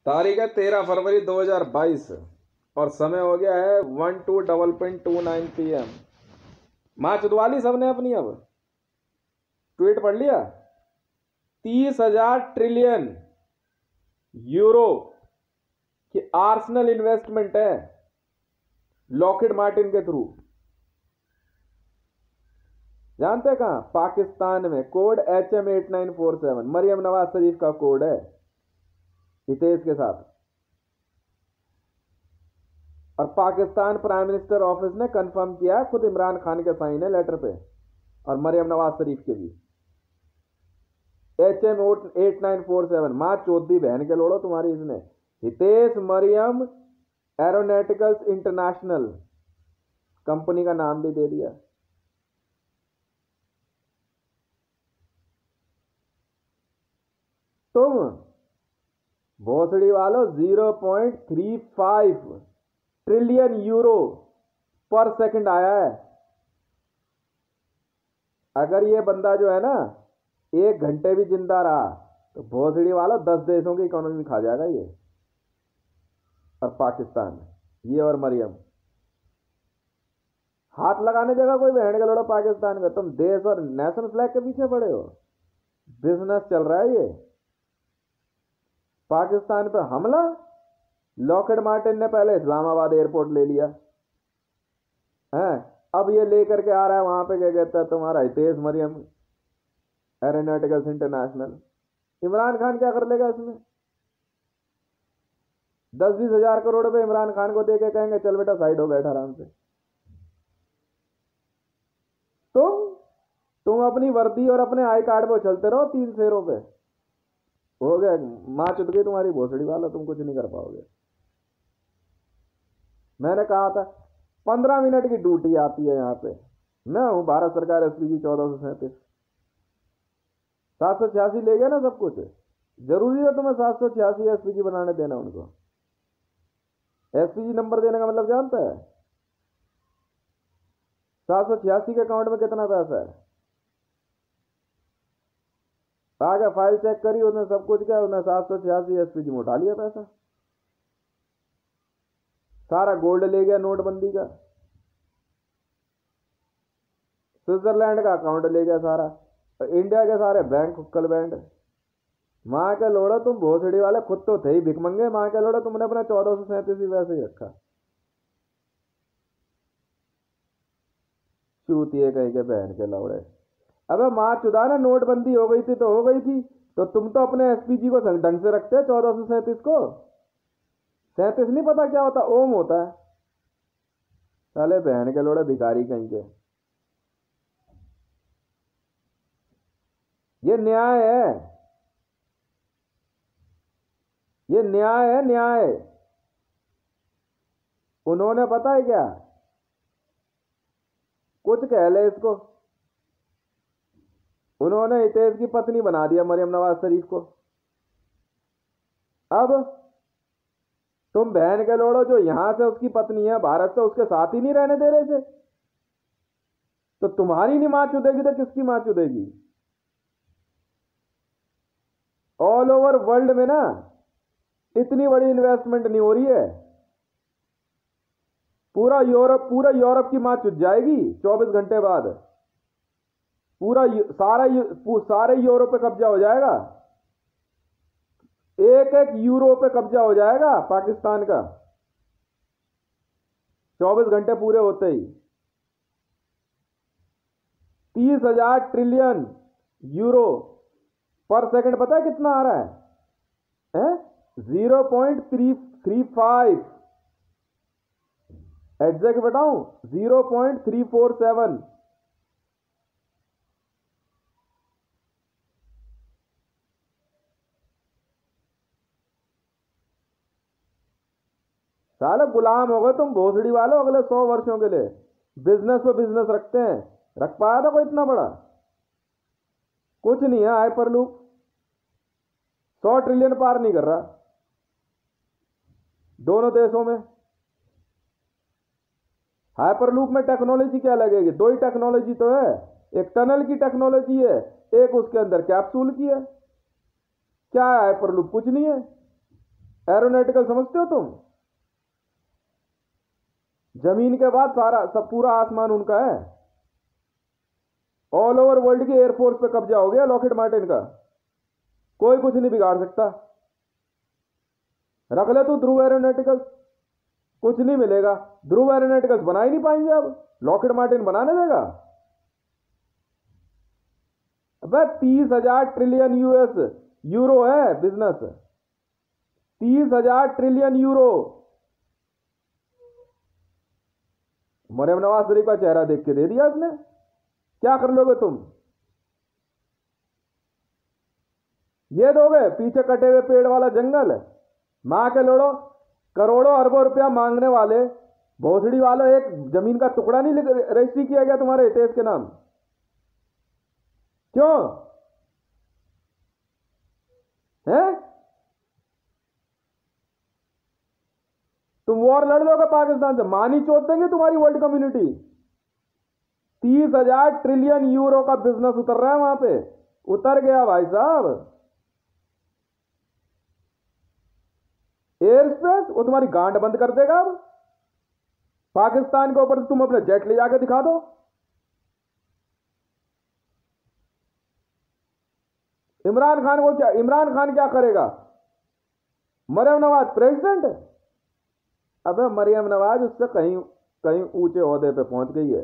तारीख है 13 फरवरी 2022 और समय हो गया है 12:29 PM। माँ चुदवाली सबने अपनी। अब ट्वीट पढ़ लिया। 30,000 ट्रिलियन यूरो की आर्सेनल इन्वेस्टमेंट है लॉकहीड मार्टिन के थ्रू। जानते कहां? पाकिस्तान में। कोड HM8947 मरियम नवाज शरीफ का कोड है, हितेश के साथ। और पाकिस्तान प्राइम मिनिस्टर ऑफिस ने कंफर्म किया है, खुद इमरान खान के साइन है लेटर पे और मरियम नवाज शरीफ के भी। HM8947 माँ चौधरी बहन के लोड़ो तुम्हारी। इसने Hitesh Mariyam aeronauticals international company का नाम भी दे दिया। तुम भोसड़ी वालों 0.35 ट्रिलियन यूरो पर सेकंड आया है। अगर ये बंदा जो है ना 1 घंटे भी जिंदा रहा तो भोसड़ी वालों 10 देशों की इकोनॉमी खा जाएगा ये। और पाकिस्तान, ये और मरियम हाथ लगाने जगह कोई बहन का लोड़ा पाकिस्तान का। तुम देश और नेशनल फ्लैग के पीछे पड़े हो। बिजनेस चल रहा है ये। पाकिस्तान पे हमला, लॉकहीड मार्टिन ने पहले इस्लामाबाद एयरपोर्ट ले लिया है, अब ये लेकर के आ रहा है वहां पे क्या कहता है तुम्हारा हितेश मरियम एरोनॉटिकल्स इंटरनेशनल। इमरान खान क्या कर लेगा इसमें? 10-20 हजार करोड़ रुपए इमरान खान को दे के कहेंगे चल बेटा साइड हो बैठा आराम से। तुम अपनी वर्दी और अपने आई कार्ड पे चलते रहो 3 शेरों पे। हो गया, माँ चुद गई तुम्हारी भोसड़ी वाला, तुम कुछ नहीं कर पाओगे। मैंने कहा था 15 मिनट की ड्यूटी आती है यहाँ पे। मैं हूं भारत सरकार SPG 1437। 786 ले गया ना सब कुछ। जरूरी है तुम्हें 786 SPG बनाने देना उनको? SPG नंबर देने का मतलब जानता है? 786 के अकाउंट में कितना पैसा है? आगे फाइल चेक करी, उसने सब कुछ किया, उसने 786 SPG में उठा लिया पैसा। सारा गोल्ड ले गया नोटबंदी का। स्विट्जरलैंड का अकाउंट ले गया सारा। इंडिया के सारे बैंक हुक्कल बैंड। माँ के लोड़ा तुम भोसड़ी वाले खुद तो थे ही भिकमंगे। माँ के लोड़ा तुमने अपना 1437 ही वैसे ही रखा। चूतिए कहीं के बहन के लौड़े। अबे माँ चुदा ना, नोटबंदी हो गई थी तो हो गई थी, तो तुम तो अपने SPG को ढंग से रखते 1437 को। 37 नहीं पता क्या होता? ओम होता है। साले बहन के लोड़े भिखारी कहीं के। ये न्याय है, ये न्याय है, न्याय। उन्होंने पता है क्या कुछ कह ले इसको, उन्होंने हितेश की पत्नी बना दिया मरियम नवाज शरीफ को। अब तुम बहन के लोड़ो जो यहां से उसकी पत्नी है भारत से, उसके साथ ही नहीं रहने दे रहे थे, तो तुम्हारी नहीं मां चुदेगी तो किसकी मां चुदेगी? ऑल ओवर वर्ल्ड में ना इतनी बड़ी इन्वेस्टमेंट नहीं हो रही है। पूरा यूरोप की मां चुद जाएगी 24 घंटे बाद। सारे यूरोप पे कब्जा हो जाएगा। एक यूरो पे कब्जा हो जाएगा पाकिस्तान का 24 घंटे पूरे होते ही। 30,000 ट्रिलियन यूरो पर सेकंड पता है कितना आ रहा है? 0.335 एग्जैक्ट बताऊं 0.347। साले गुलाम हो गए तुम भोसड़ी वालों अगले 100 वर्षों के लिए। बिजनेस पे बिजनेस रखते हैं। रख पाया था कोई इतना बड़ा? कुछ नहीं है। हाइपरलूप 100 ट्रिलियन पार नहीं कर रहा दोनों देशों में। हाइपरलूप में टेक्नोलॉजी क्या लगेगी? 2 ही टेक्नोलॉजी तो है। एक टनल की टेक्नोलॉजी है, एक उसके अंदर कैप्सूल की है। क्या है हाइपरलूप? कुछ नहीं है। एरोनॉटिकल समझते हो तुम? जमीन के बाद सारा सब पूरा आसमान उनका है। ऑल ओवर वर्ल्ड की एयरफोर्स पे कब्जा हो गया लॉकहीड मार्टिन का, कोई कुछ नहीं बिगाड़ सकता। रख ले तू ध्रुव एरोनॉटिकल्स, कुछ नहीं मिलेगा। ध्रुव एरोनॉटिकल्स बना ही नहीं पाएंगे, अब लॉकहीड मार्टिन बनाने देगा? अबे 30,000 ट्रिलियन यूरो है business, 30,000 trillion euro. Maryam Nawaz Sharif का चेहरा देख के दे दिया उसने, क्या कर लोगे तुम? ये दोगे पीछे कटे हुए पेड़ वाला जंगल? मां के लोड़ो, करोड़ों अरबों रुपया मांगने वाले भोसड़ी वालों, एक जमीन का टुकड़ा नहीं रजिस्ट्री किया गया तुम्हारे हितेश के नाम? क्यों है? तुम वॉर लड़ लोगे पाकिस्तान से, मानी चोट देंगे तुम्हारी वर्ल्ड कम्युनिटी। 30,000 ट्रिलियन यूरो का बिजनेस उतर रहा है वहां पे, उतर गया भाई साहब। एयर स्पेस वो तुम्हारी गांड बंद कर देगा। अब पाकिस्तान के ऊपर तुम अपने जेट ले जाके दिखा दो। इमरान खान को क्या, इमरान खान क्या करेगा? मरियम नवाज प्रेसिडेंट? अबे मरियम नवाज उससे कहीं कहीं ऊंचे ओहदे पे पहुंच गई है।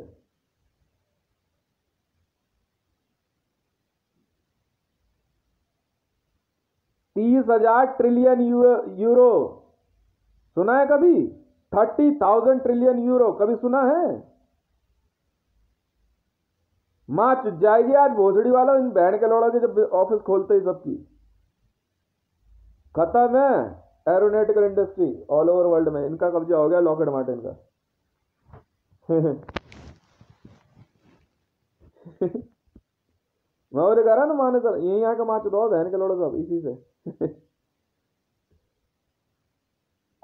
$30,000 ट्रिलियन यूरो सुना है कभी? 30,000 ट्रिलियन यूरो कभी सुना है? मां चुट जाएगी आज भोसड़ी वाला, इन बहन के लौड़ा के जब ऑफिस खोलते ही सबकी खत्म है। Aeronautical industry all over world में इनका कब्जा हो गया लॉकहीड मार्टिन का। मैं और कह रहा ना माने सर, यही यहाँ का माँ चुदाओ बहन के लोड़ो सब इसी से।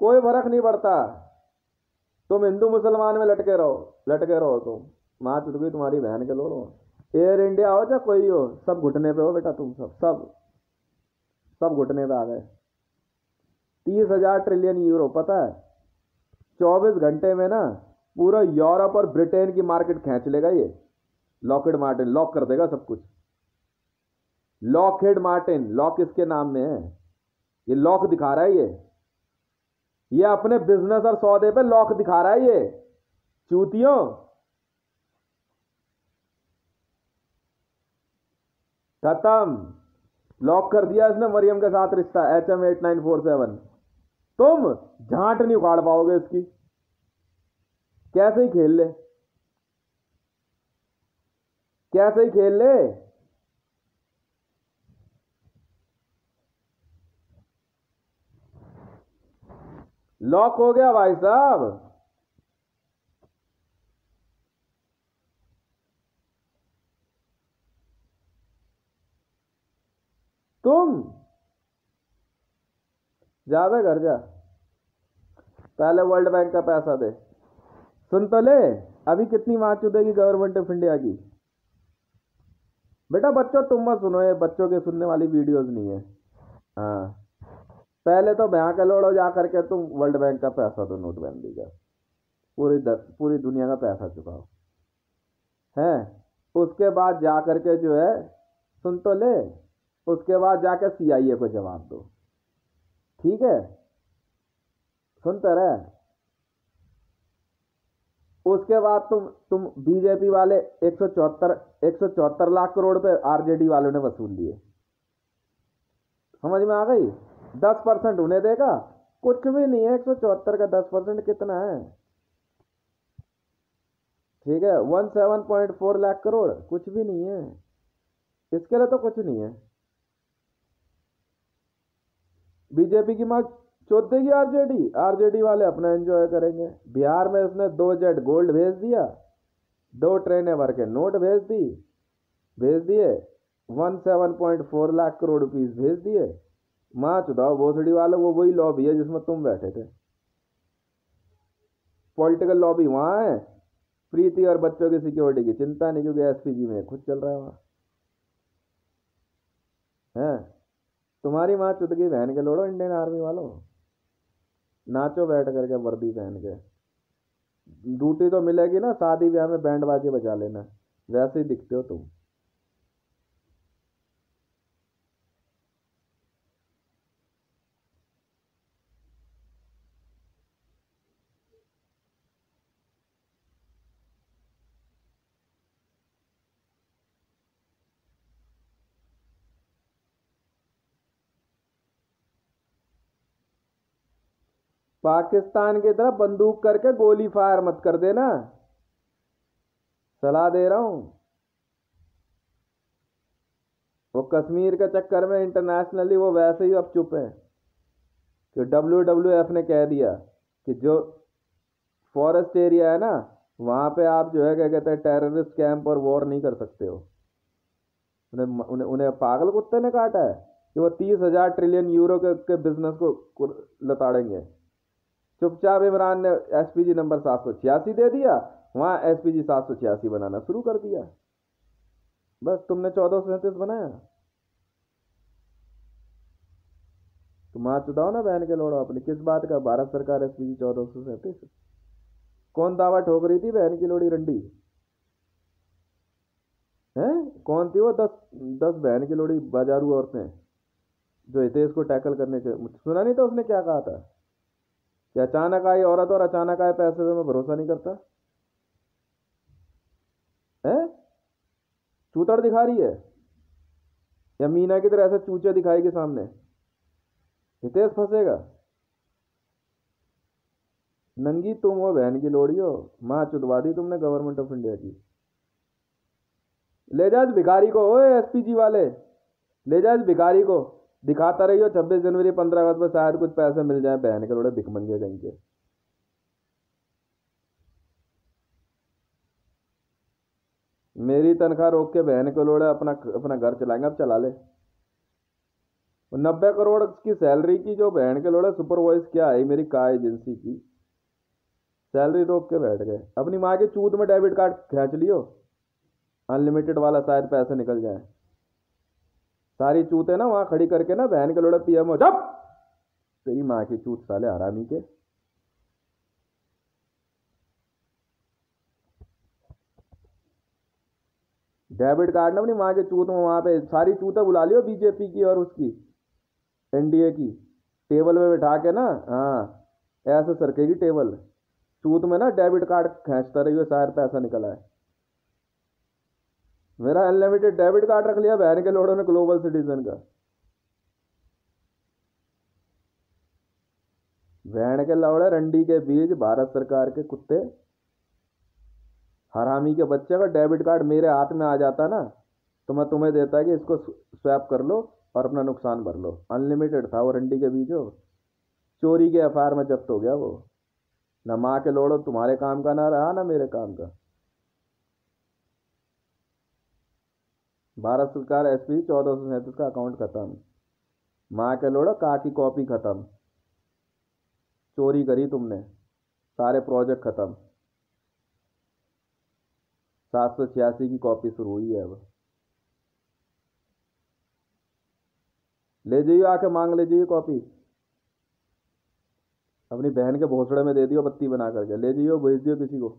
कोई फर्क नहीं पड़ता, तुम हिंदू मुसलमान में लटके रहो तुम, माँ चुद गई तुम्हारी बहन के लोड़ो। एयर इंडिया हो चाहे कोई हो, सब घुटने पे हो बेटा तुम, सब घुटने पे आ गए। 30,000 ट्रिलियन यूरो, पता है 24 घंटे में ना पूरा यूरोप और ब्रिटेन की मार्केट खींच लेगा ये लॉकहीड मार्टिन, लॉक कर देगा सब कुछ। लॉकहीड मार्टिन, लॉक इसके नाम में है, ये लॉक दिखा रहा है, ये अपने बिजनेस और सौदे पे लॉक दिखा रहा है ये चूतियों। खत्म, लॉक कर दिया इसने मरियम के साथ रिश्ता, HM8947। तुम झांट नहीं उखाड़ पाओगे इसकी, कैसे ही खेल ले, कैसे ही खेल ले। लॉक हो गया भाई साहब। तुम जा बे घर जा, पहले वर्ल्ड बैंक का पैसा दे। सुन तो ले, अभी कितनी मार चुदेगी गवर्नमेंट ऑफ इंडिया की। बेटा बच्चों तुम मत सुनो, ये बच्चों के सुनने वाली वीडियोस नहीं है। हाँ, पहले तो भैया के लोड़ो जा करके तुम वर्ल्ड बैंक का पैसा दो, नोटबंदी का, पूरी दुनिया का पैसा चुकाओ है। उसके बाद जा करके जो है, सुन तो ले, उसके बाद जाकर CIA को जवाब दो, ठीक है? सुनते रहे। उसके बाद तुम बीजेपी वाले 174 लाख करोड़ पे RJD वालों ने वसूल लिए, समझ में आ गई? 10% उन्हें देगा, कुछ भी नहीं है। 174 का 10% कितना है? ठीक है, 17.4 लाख करोड़, कुछ भी नहीं है इसके लिए, तो कुछ नहीं है। बीजेपी की मां चोद देगी RJD वाले अपना एंजॉय करेंगे। बिहार में उसने 2 जेट गोल्ड भेज दिया, 2 ट्रेनें भर के नोट भेज दिए, 17.4 लाख करोड़ रुपीस भेज दिए। माँ चुदाओ भोसड़ी वाले, वो वही लॉबी है जिसमें तुम बैठे थे। पॉलिटिकल लॉबी वहां है, प्रीति और बच्चों की सिक्योरिटी की चिंता नहीं, क्योंकि SPG में खुद चल रहा है वहां है। तुम्हारी माँ चुद की बहन के लोड़ो इंडियन आर्मी वालों, नाचो बैठ करके वर्दी पहन के। ड्यूटी तो मिलेगी ना, शादी ब्याह में बैंड बाजे बजा लेना, वैसे ही दिखते हो तुम। पाकिस्तान की तरफ बंदूक करके गोली फायर मत कर देना, सलाह दे रहा हूं। वो कश्मीर के चक्कर में इंटरनेशनली वो वैसे ही अब चुप है कि WWF ने कह दिया कि जो फॉरेस्ट एरिया है ना, वहां पे आप जो है क्या कहते हैं टेररिस्ट कैंप और वॉर नहीं कर सकते हो। उन्हें उन्हें उन्हें पागल कुत्ते ने काटा है कि वो 30,000 ट्रिलियन यूरो के बिजनेस को लताड़ेंगे। चुपचाप इमरान ने SPG नंबर 786 दे दिया, वहां SPG 786 बनाना शुरू कर दिया। बस तुमने 1437 बनाया। तुम हाथ चुदाओ ना बहन के लोड़ो अपनी, किस बात का भारत सरकार SPG 1437? कौन दावा ठोक रही थी बहन की लोड़ी रंडी है? कौन थी वो 10 बहन की लोड़ी बाजारू औरतें जो हितेश को टैकल करने के? सुना नहीं था उसने क्या कहा था कि अचानक आई औरत और अचानक आए पैसे पे मैं भरोसा नहीं करता है? चूतड़ दिखा रही है या मीना की तरह ऐसे चूचे दिखाएगी सामने? हितेश फंसेगा। नंगी तुम हो बहन की लोड़ी हो, माँ चुदवा दी तुमने गवर्नमेंट ऑफ इंडिया की। ले जा इस भिखारी को, ओए SPG वाले, ले जा इस भिखारी को, दिखाता रही हो 26 जनवरी 15 अगस्त में शायद कुछ पैसे मिल जाए बहन के लोड़े भिखमंगे कहीं के। मेरी तनख्वाह रोक के बहन के लोड़े अपना अपना घर चलाएंगे, अब चला ले। 90 करोड़ की सैलरी की जो बहन के लोड़े सुपरवाइज क्या है मेरी कार एजेंसी की, सैलरी रोक के बैठ गए। अपनी माँ के चूत में डेबिट कार्ड खींच लियो, अनलिमिटेड वाला, शायद पैसे निकल जाए। सारी चूते ना वहां खड़ी करके ना बहन के लोड़े PM हो जब तेरी माँ की चूत साले हरामी के। डेबिट कार्ड ना अपनी माँ के चूत में वहां पे सारी चूते बुला लियो, BJP की और उसकी NDA की, टेबल में बैठा के ना, हाँ ऐसे सरकेगी टेबल, चूत में ना डेबिट कार्ड खींचता रहियो, शायद पैसा निकला है। मेरा अनलिमिटेड डेबिट कार्ड रख लिया बहन के लोड़ों ने ग्लोबल सिटीजन का। बहन के लौड़े रंडी के बीज भारत सरकार के कुत्ते हरामी के बच्चे का डेबिट कार्ड मेरे हाथ में आ जाता ना तो मैं तुम्हें देता कि इसको स्वैप कर लो और अपना नुकसान भर लो। अनलिमिटेड था वो रंडी के बीच हो, चोरी के FIR में जब्त हो गया वो। ना माँ के लोड़ो तुम्हारे काम का ना रहा ना मेरे काम का। भारत सरकार SPG 1437 का अकाउंट खत्म, माँ के लोड़ो का की कॉपी खत्म, चोरी करी तुमने, सारे प्रोजेक्ट खत्म। 786 की कॉपी शुरू हुई है अब। ले जाइए, आके मांग ले जाइए कॉपी, अपनी बहन के भोसड़े में दे दियो बत्ती बना करके, ले जाइए भेज दियो किसी को।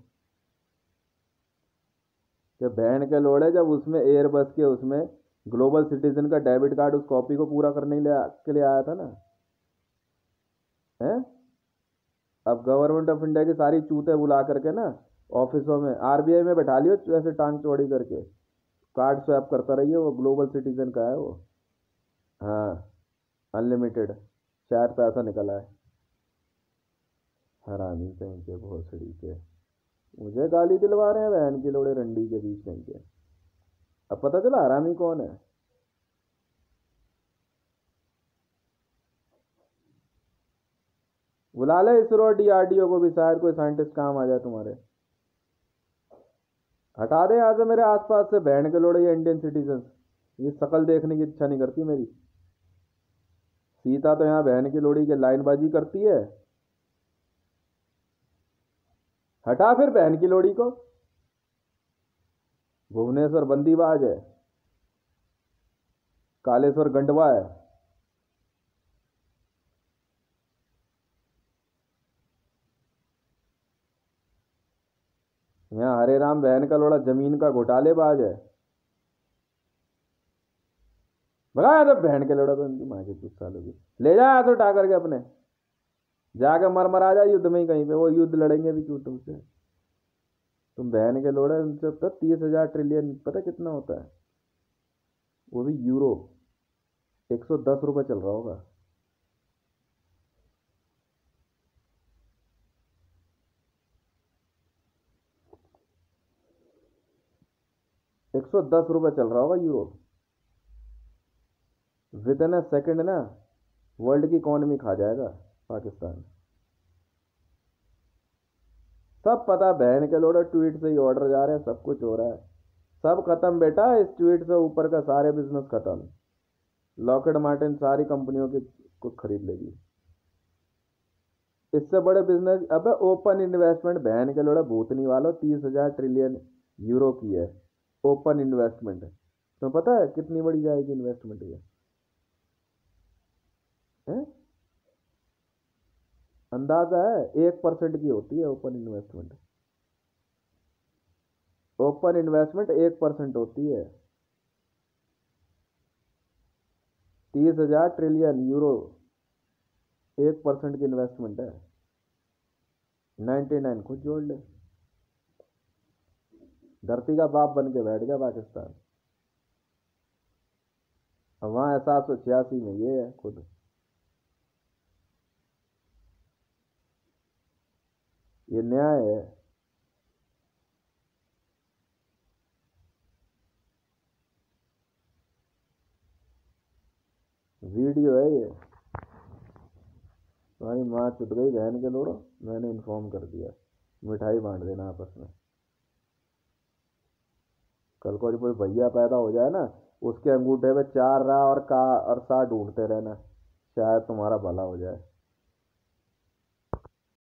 कि बहन के लोड़े जब उसमें एयरबस के उसमें ग्लोबल सिटीजन का डेबिट कार्ड उस कॉपी को पूरा करने के लिए आया था ना है। अब गवर्नमेंट ऑफ इंडिया की सारी चूते बुला करके ना ऑफिसों में RBI में बैठा लियो, ऐसे टांग चौड़ी करके कार्ड स्वैप करता रहिए, वो ग्लोबल सिटीजन का है वो। हाँ अनलिमिटेड, शायद पैसा निकला है। हरामी कहीं के भोसड़ी के, मुझे गाली दिलवा रहे हैं बहन की लोड़े रंडी के बीच कहीं के। अब पता चला हरामी कौन है। बुला ले इसरो DRDO को भी, शायद कोई साइंटिस्ट काम आ जाए तुम्हारे। हटा दे यहाँ से मेरे आसपास से बहन के लोड़े ये इंडियन सिटीजन, ये शक्ल देखने की इच्छा नहीं करती मेरी। सीता तो यहाँ बहन की लोड़ी के लाइनबाजी करती है, हटा फिर बहन की लोड़ी को। भुवनेश्वर बंदीबाज है, कालेश्वर गंडवा है। यहाँ हरे राम बहन का लोड़ा जमीन का घोटालेबाज है। भगाया तो बहन के लोड़ा तो उनकी माँ की कुछ सालों की ले जाया तो उठा करके अपने जाके मर आ जाए युद्ध में ही कहीं पे, वो युद्ध लड़ेंगे भी क्यों तुमसे। तुम बहन के लोड़े उनसे तो 30,000 ट्रिलियन पता कितना होता है, वो भी यूरो। 110 रुपये चल रहा होगा। ₹110 चल रहा होगा euro. With in a second ना वर्ल्ड की इकोनॉमी खा जाएगा पाकिस्तान। सब पता बहन के लोड़ा, ट्वीट से ही ऑर्डर जा रहे हैं, सब कुछ हो रहा है। सब खत्म बेटा, इस ट्वीट से ऊपर का सारे बिजनेस खत्म। लॉकहेड मार्टिन सारी कंपनियों की को खरीद लेगी। इससे बड़े बिजनेस अब ओपन इन्वेस्टमेंट बहन के लोड़ा भूतनी वालों 30,000 ट्रिलियन यूरो की है ओपन इन्वेस्टमेंट। तो पता है कितनी बड़ी जाएगी इन्वेस्टमेंट ये है? अंदाजा है 1% की होती है ओपन इन्वेस्टमेंट। ओपन इन्वेस्टमेंट 1% होती है। 30,000 ट्रिलियन यूरो 1% की इन्वेस्टमेंट है। 99 खुद जोड़ ले। धरती का बाप बन के बैठ गया पाकिस्तान। अब वहां 786 में ये है खुद। ये न्याय है। वीडियो है ये। तुम्हारी माँ चुत गई बहन के लोड़ो, मैंने इन्फॉर्म कर दिया। मिठाई बांट देना आपस में। कल को जब कोई भैया पैदा हो जाए ना, उसके अंगूठे पे 4 रा और का और सा ढूंढते रहना, शायद तुम्हारा भला हो जाए।